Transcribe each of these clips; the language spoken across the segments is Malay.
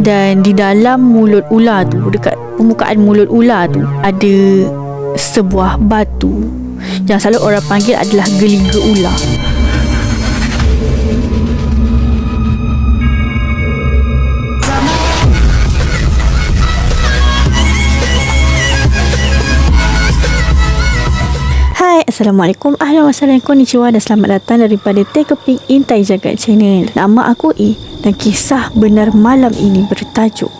Dan di dalam mulut ular tu, dekat permukaan mulut ular tu, ada sebuah batu yang selalu orang panggil adalah geliga ular. Assalamualaikum, ahlan wa sahlan, konnichiwa dan selamat datang daripada Take a Peek in Thai Jagat Channel. Nama aku dan kisah benar malam ini bertajuk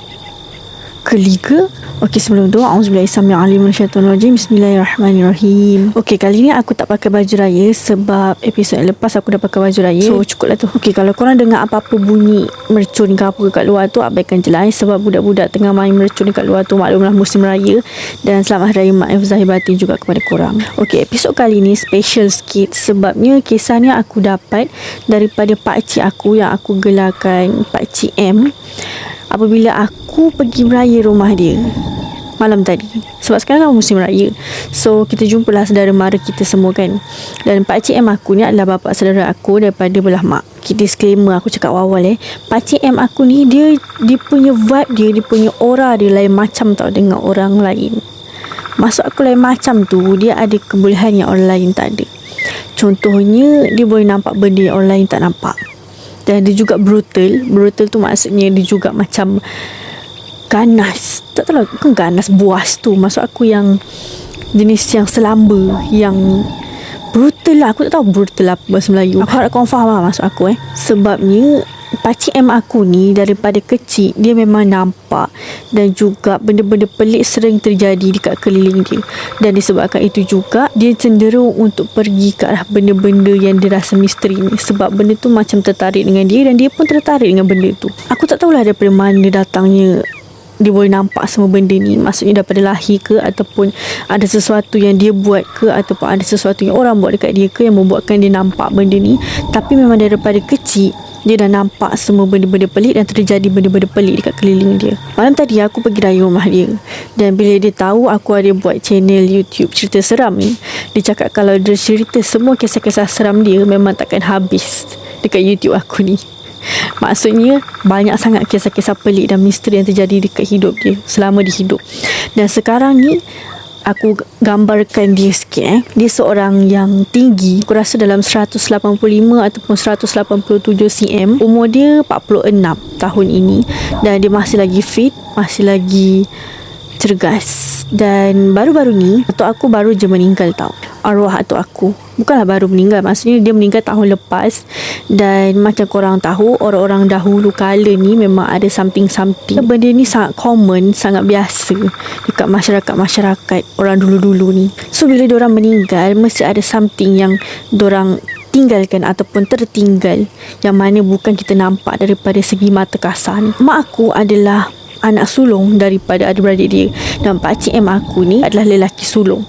Geliga. Okey, sebelum tu auzubillahi samil alim minasyaitonir rajim. Bismillahirrahmanirrahim. Okey, kali ni aku tak pakai baju raya sebab episod yang lepas aku dah pakai baju raya. So cukuplah tu. Okey, kalau korang dengar apa-apa bunyi mercun ke apa kat luar tu, abaikan je lah sebab budak-budak tengah main mercun dekat luar tu. Maklumlah musim raya. Dan selamat hari raya Maaf Zahir Batin juga kepada korang. Okey, episod kali ni special sikit sebabnya kisah ni aku dapat daripada pakcik aku yang aku gelarkan Pakcik M apabila aku pergi beraya rumah dia malam tadi. Sebab sekarang kan musim raya, so kita jumpalah saudara mara kita semua kan. Dan Pakcik M aku ni adalah bapa saudara aku daripada belah mak. Okay, disclaimer aku cakap awal Pakcik M aku ni dia punya vibe dia punya aura dia lain macam tau dengan orang lain. Maksud aku lain macam tu, dia ada kebolehan yang orang lain tak ada. Contohnya, dia boleh nampak benda yang orang lain tak nampak. Dan dia juga brutal. Brutal tu maksudnya dia juga macam ganas. Tak tahu lah, bukan ganas, buas tu. Maksud aku yang jenis yang selamba, yang brutal lah. Aku tak tahu brutal apa bahasa Melayu. Aku harap korang faham lah maksud aku Sebabnya Pakcik M aku ni daripada kecil dia memang nampak dan juga benda-benda pelik sering terjadi dekat keliling dia. Dan disebabkan itu juga dia cenderung untuk pergi ke arah benda-benda yang dia rasa misteri ni. Sebab benda tu macam tertarik dengan dia dan dia pun tertarik dengan benda tu. Aku tak tahulah daripada mana datangnya dia boleh nampak semua benda ni. Maksudnya daripada lahir ke, ataupun ada sesuatu yang dia buat ke, ataupun ada sesuatu yang orang buat dekat dia ke yang membuatkan dia nampak benda ni. Tapi memang daripada kecil dia dah nampak semua benda-benda pelik dan terjadi benda-benda pelik dekat keliling dia. Malam tadi aku pergi raya rumah dia. Dan bila dia tahu aku ada buat channel YouTube cerita seram ni, dia cakap kalau dia cerita semua kisah-kisah seram dia memang takkan habis dekat YouTube aku ni. Maksudnya banyak sangat kisah-kisah pelik dan misteri yang terjadi dekat hidup dia selama dia hidup. Dan sekarang ni aku gambarkan dia sikit Dia seorang yang tinggi, aku rasa dalam 185 ataupun 187 cm. Umur dia 46 tahun ini. Dan dia masih lagi fit, masih lagi cergas. Dan baru-baru ni atuk aku baru je meninggal tau. Arwah atuk aku bukanlah baru meninggal, maksudnya dia meninggal tahun lepas. Dan macam korang tahu, orang-orang dahulu kala ni memang ada something-something. Benda ni sangat common, sangat biasa dekat masyarakat-masyarakat orang dulu-dulu ni. So bila diorang meninggal, mesti ada something yang diorang tinggalkan ataupun tertinggal, yang mana bukan kita nampak daripada segi mata kasar ni. Mak aku adalah anak sulung daripada adik-beradik dia. Dan Pakcik M aku ni adalah lelaki sulung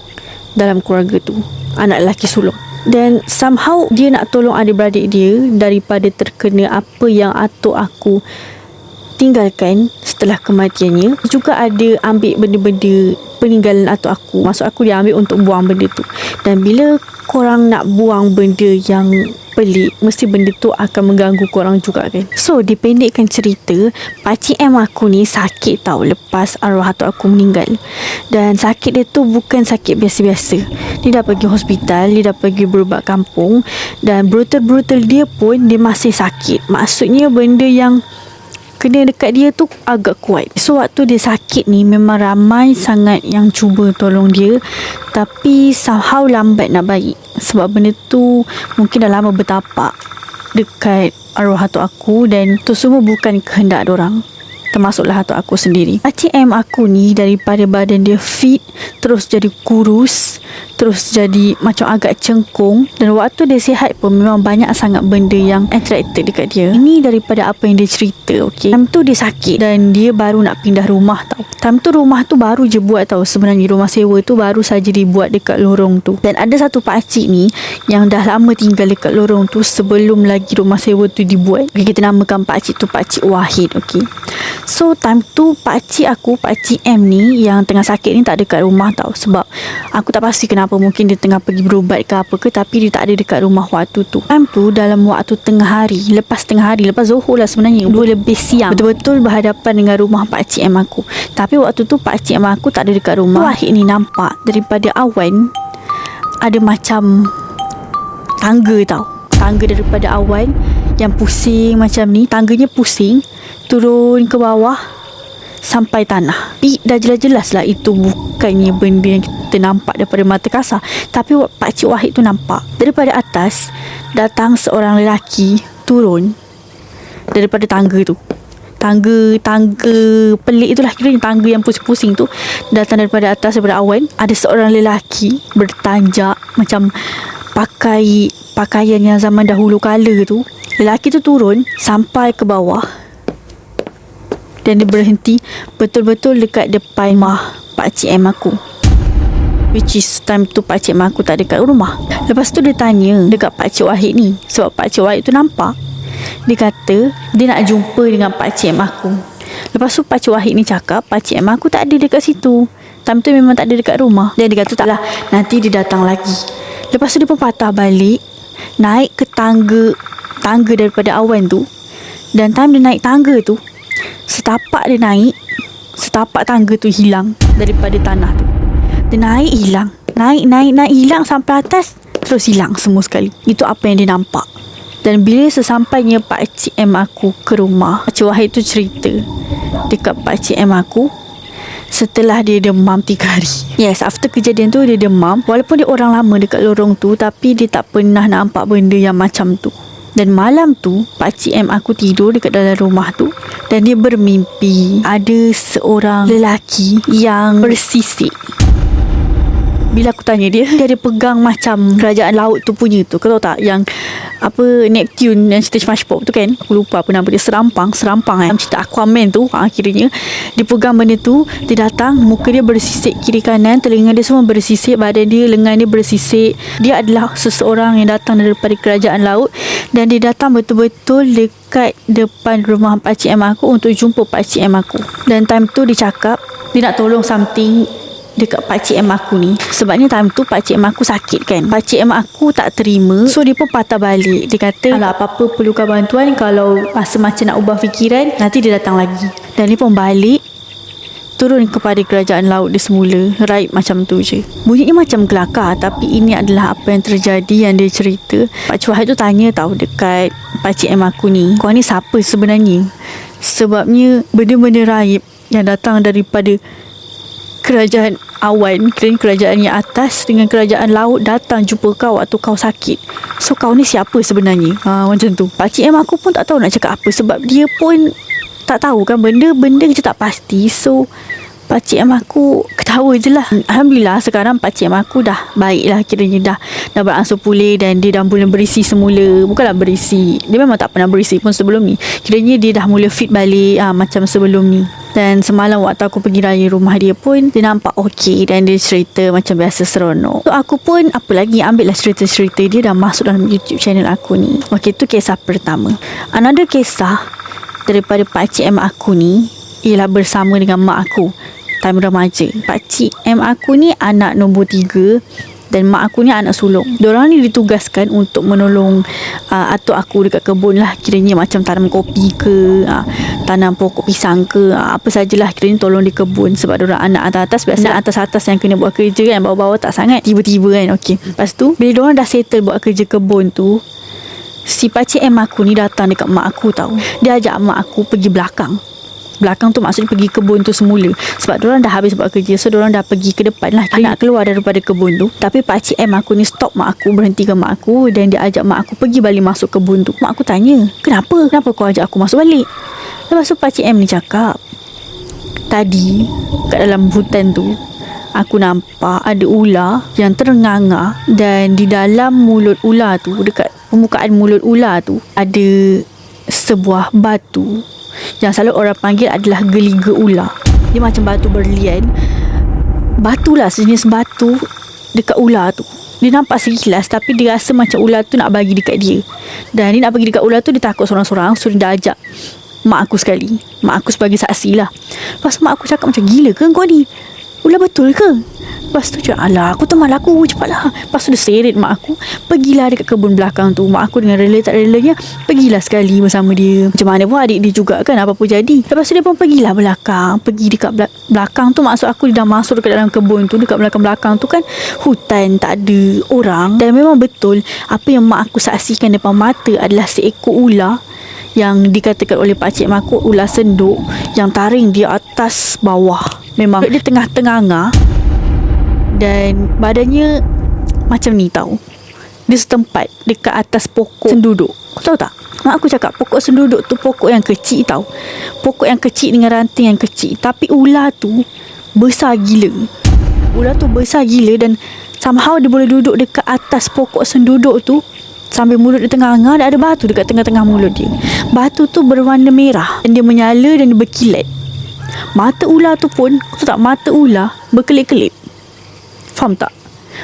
dalam keluarga tu, anak lelaki sulung. Dan somehow dia nak tolong adik-beradik dia daripada terkena apa yang atuk aku tinggalkan setelah kematiannya. Dia juga ada ambil benda-benda peninggalan atuk aku. Maksud aku dia ambil untuk buang benda tu. Dan bila korang nak buang benda yang pelik, mesti benda tu akan mengganggu korang juga kan. So dipendekkan cerita, Pakcik M aku ni sakit tau lepas arwah atuk aku meninggal. Dan sakit dia tu bukan sakit biasa-biasa. Dia dah pergi hospital, dia dah pergi berubat kampung. Dan brutal-brutal dia pun dia masih sakit. Maksudnya benda yang kena dekat dia tu agak kuat. So waktu dia sakit ni memang ramai sangat yang cuba tolong dia, tapi somehow lambat nak baik. Sebab benda tu mungkin dah lama bertapak dekat arwah atuk aku. Dan tu semua bukan kehendak dorang, termasuklah atuk aku sendiri. Pakcik M aku ni daripada badan dia fit, terus jadi kurus, terus jadi macam agak cengkung. Dan waktu dia sihat pun memang banyak sangat benda yang attracted dekat dia. Ini daripada apa yang dia cerita. Time tu dia sakit dan dia baru nak pindah rumah tau. Time tu rumah tu baru je buat tau. Sebenarnya rumah sewa tu baru saja dibuat dekat lorong tu. Dan ada satu pakcik ni yang dah lama tinggal dekat lorong tu sebelum lagi rumah sewa tu dibuat. Kita namakan pakcik tu Pakcik Wahid. So time tu pakcik aku, Pakcik M ni yang tengah sakit ni tak ada kat rumah tau. Sebab aku tak pasti kenapa kenapa. Mungkin dia tengah pergi berubat ke apa ke, tapi dia tak ada dekat rumah waktu tu. Time tu dalam waktu tengah hari, lepas Zohor lah sebenarnya, 2 lebih siang, betul-betul berhadapan dengan rumah pakcik M aku. Tapi waktu tu pakcik M aku tak ada dekat rumah. Wahid ni nampak daripada awan ada macam tangga tau. Tangga daripada awan yang pusing macam ni. Tangganya pusing turun ke bawah sampai tanah. Tapi dah jelas-jelas lah itu bukannya benda yang kita nampak daripada mata kasar. Tapi pakcik Wahid tu nampak daripada atas datang seorang lelaki turun daripada tangga tu. Tangga pelik itulah, kira tangga yang pusing-pusing tu, datang daripada atas, daripada awan. Ada seorang lelaki bertanjak macam pakai pakaian yang zaman dahulu kala tu. Lelaki tu turun sampai ke bawah dan dia berhenti betul-betul dekat depan rumah pakcik M aku, which is time tu pakcik M aku tak dekat rumah. Lepas tu dia tanya dekat pakcik Wahid ni, sebab pakcik Wahid tu nampak. Dia kata dia nak jumpa dengan pakcik M aku. Lepas tu pakcik Wahid ni cakap pakcik M aku tak ada dekat situ. Time tu memang tak ada dekat rumah. Dan dia kata taklah, nanti dia datang lagi. Lepas tu dia pun patah balik, naik ke tangga daripada awan tu. Dan time dia naik tangga tu, setapak dia naik, setapak tangga tu hilang daripada tanah tu. Dia naik hilang, naik hilang sampai atas, terus hilang semua sekali. Itu apa yang dia nampak. Dan bila sesampainya pakcik M aku ke rumah, pakcik Wahid tu cerita dekat pakcik M aku, setelah dia demam 3 hari. Yes, after kejadian tu dia demam. Walaupun dia orang lama dekat lorong tu, tapi dia tak pernah nampak benda yang macam tu. Dan malam tu pakcik M aku tidur dekat dalam rumah tu, dan dia bermimpi ada seorang lelaki yang bersisik. Bila aku tanya dia ada pegang macam kerajaan laut tu punya tu. Kau tahu tak yang apa, Neptune yang cerita SpongeBob tu kan, aku lupa apa nama dia, serampang kan, cerita Aquaman tu. Akhirnya dia pegang benda tu. Dia datang, muka dia bersisik kiri kanan, telinga dia semua bersisik, badan dia, lengan dia bersisik. Dia adalah seseorang yang datang daripada kerajaan laut, dan dia datang betul-betul dekat depan rumah pakcik M aku untuk jumpa pakcik M aku. Dan time tu dia cakap dia nak tolong something dekat pakcik M aku ni. Sebabnya time tu pakcik M aku sakit kan. Pakcik M aku tak terima, so dia pun patah balik. Dia kata kalau apa-apa perlukan bantuan, kalau rasa macam nak ubah fikiran, nanti dia datang lagi. Dan dia pun balik, turun kepada kerajaan laut dia semula. Raib macam tu je. Bunyinya macam kelakar, tapi ini adalah apa yang terjadi yang dia cerita. Pakcik Wahid tu tanya tau dekat pakcik M aku ni, kau ni siapa sebenarnya? Sebabnya benda-benda raib yang datang daripada kerajaan awan, kerajaan yang atas dengan kerajaan laut datang jumpa kau waktu kau sakit. So kau ni siapa sebenarnya? Macam tu. Pakcik M aku pun tak tahu nak cakap apa, sebab dia pun tak tahu kan, benda kita tak pasti. So pakcik M aku ketawa je lah. Alhamdulillah sekarang pakcik M aku dah baik lah, kiranya dah beransur pulih, dan dia dah mula berisi semula. Bukanlah berisi, dia memang tak pernah berisi pun sebelum ni. Kiranya dia dah mula fit balik macam sebelum ni. Dan semalam waktu aku pergi raya rumah dia pun, dia nampak okey, dan dia cerita macam biasa seronok. So aku pun apa lagi, ambil lah cerita-cerita dia dan masuk dalam YouTube channel aku ni. Okey, tu kisah pertama. Another kisah daripada pakcik M aku ni ialah bersama dengan mak aku time remaja. Pakcik M aku ni anak nombor 3, dan mak aku ni anak sulung. Diorang ni ditugaskan untuk menolong atuk aku dekat kebun lah. Kiranya macam tanam kopi ke, tanam pokok pisang ke, apa sajalah, kiranya tolong di kebun. Sebab diorang anak atas-atas, biasa atas-atas yang kena buat kerja kan, bawah-bawah tak sangat, tiba-tiba kan. Okey, lepas tu bila diorang dah settle buat kerja kebun tu, si pakcik M aku ni datang dekat mak aku tau. Dia ajak mak aku pergi belakang tu maksudnya pergi kebun tu semula. Sebab diorang dah habis buat kerja, so diorang dah pergi ke depan lah, nak keluar daripada kebun tu. Tapi pakcik M aku ni stop mak aku, berhentikan mak aku, dan dia ajak mak aku pergi balik masuk kebun tu. Mak aku tanya, kenapa kau ajak aku masuk balik? Lepas tu pakcik M ni cakap, tadi kat dalam hutan tu aku nampak ada ular yang terenganga, dan di dalam mulut ular tu, dekat permukaan mulut ular tu, ada sebuah batu yang selalu orang panggil adalah geliga ular. Dia macam batu berlian, batulah sejenis batu dekat ular tu. Dia nampak sekilas, tapi dia rasa macam ular tu nak bagi dekat dia. Dan dia nak bagi dekat ular tu, dia takut sorang-sorang, so dia dah ajak mak aku sekali. Mak aku sebagai saksi lah. Lepas mak aku cakap macam, gila ke kau ni? Ular betul ke? Lepas tu cakap, alah aku teman aku, cepatlah. Lepas tu dia seret mak aku, pergilah dekat kebun belakang tu. Mak aku dengan rela tak relanya pergilah sekali bersama dia. Macam mana pun adik dia juga kan, apa pun jadi. Lepas tu dia pun pergilah belakang. Pergi dekat belakang tu, maksud aku dia dah masuk dekat dalam kebun tu. Dekat belakang-belakang tu kan hutan, tak ada orang. Dan memang betul apa yang mak aku saksikan depan mata adalah seekor ular yang dikatakan oleh pakcik mak aku ular senduk yang taring di atas bawah. Memang dia tengah-tengah dan badannya macam ni tau. Dia setempat dekat atas pokok senduduk. Kau tahu tak? Mak aku cakap pokok senduduk tu pokok yang kecil tau. Pokok yang kecil dengan ranting yang kecil. Tapi ular tu besar gila. Ular tu besar gila dan somehow dia boleh duduk dekat atas pokok senduduk tu sambil mulut dia tengah-tengah dan ada batu dekat tengah-tengah mulut dia. Batu tu berwarna merah dan dia menyala dan dia berkilat. Mata ular tu pun, kau tahu tak, mata ular berkelip-kelip. Faham tak?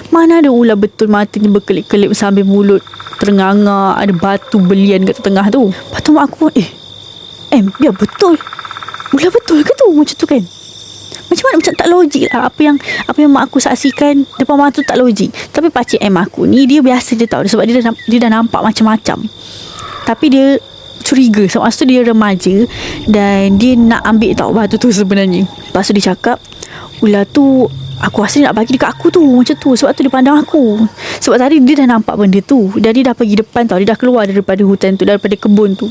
Mana ada ular betul matanya berkelip-kelip sambil mulut terengah-engah, ada batu belian kat tengah tu. Lepas tu mak aku pun, biar betul. Ular betul ke tu? Macam tu kan? Macam mana, macam tak logik lah. Apa yang mak aku saksikan depan mata tu tak logik. Tapi pakcik aku ni dia biasa dia tahu sebab dia dah nampak macam-macam. Tapi dia curiga sebab masa tu dia remaja dan dia nak ambil tahu batu tu sebenarnya. Lepas tu dia cakap ular tu aku rasa dia nak bagi dekat aku tu. Macam tu. Sebab tu dia pandang aku. Sebab tadi dia dah nampak benda tu dan dia dah pergi depan tau. Dia dah keluar daripada hutan tu, daripada kebun tu.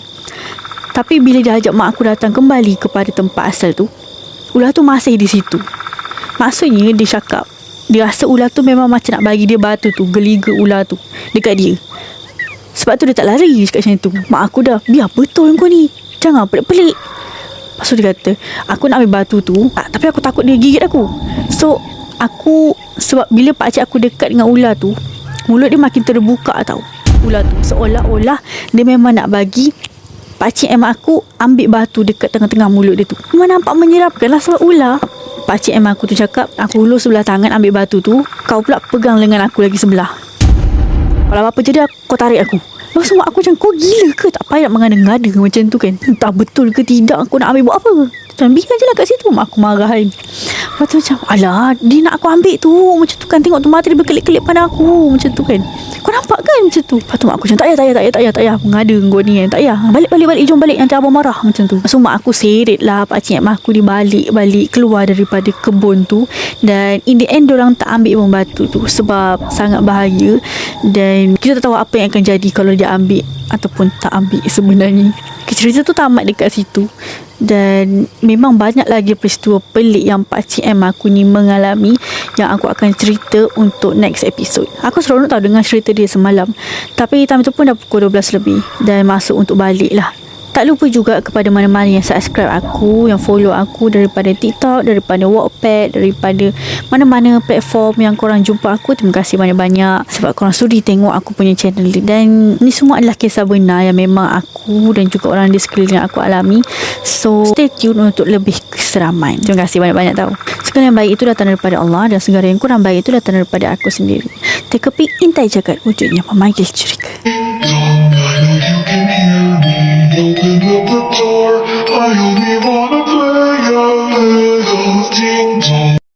Tapi bila dia ajak mak aku datang kembali kepada tempat asal tu, ular tu masih di situ. Maksudnya dia cakap dia rasa ular tu memang macam nak bagi dia batu tu, geliga ular tu dekat dia. Sebab tu dia tak lari cakap macam tu. Mak aku dah, biar betul kau ni, jangan pelik-pelik. Lepas tu dia kata aku nak ambil batu tu, tapi aku takut dia gigit aku. So aku, sebab bila pakcik aku dekat dengan ular tu, mulut dia makin terbuka tau. Ular tu seolah-olah dia memang nak bagi pakcik emak aku ambil batu dekat tengah-tengah mulut dia tu. Memang nampak menyeramkan lah sebab ular. Pakcik emak aku tu cakap, aku ulur sebelah tangan ambil batu tu, kau pula pegang lengan aku lagi sebelah. Kalau apa jadi kau tarik aku. Lepas tu mak aku macam, kau gila ke? Tak payah nak mengada-ngada macam tu kan. Entah betul ke tidak aku nak ambil buat apa. Macam biar je lah kat situ. Mak aku marah kan. Lepas tu macam, alah dia nak aku ambil tu. Macam tu kan, tengok tu mata dia berkelip-kelip pada aku. Macam tu kan. Kau nampak kan macam tu. Lepas tu mak aku macam, tak payah mengada kau ni kan. Tak payah. Balik, jom balik. Nanti abang marah macam tu. Lepas tu mak aku seret lah pakcik mak aku dia balik keluar daripada kebun tu. Dan in the end diorang tak ambil pun batu tu sebab sangat bahaya. Dan kita tak tahu apa yang akan jadi kalau dia ambil ataupun tak ambil sebenarnya. Cerita tu tamat dekat situ. Dan memang banyak lagi peristiwa pelik yang pakcik aku ni mengalami yang aku akan cerita untuk next episode. Aku seronok tahu dengan cerita dia semalam. Tapi time tu pun dah pukul 12 lebih dan masuk untuk balik lah. Tak lupa juga kepada mana-mana yang subscribe aku, yang follow aku daripada TikTok, daripada Wattpad, daripada mana-mana platform yang korang jumpa aku. Terima kasih banyak-banyak sebab korang sudi tengok aku punya channel. Dan ni semua adalah kisah benar yang memang aku dan juga orang di sekeliling aku alami. So stay tune untuk lebih keseraman. Terima kasih banyak-banyak tau. Segala yang baik itu datang daripada Allah dan segala yang kurang baik itu datang daripada aku sendiri. Teka-teki intai jagat wujudnya memanggil cerita.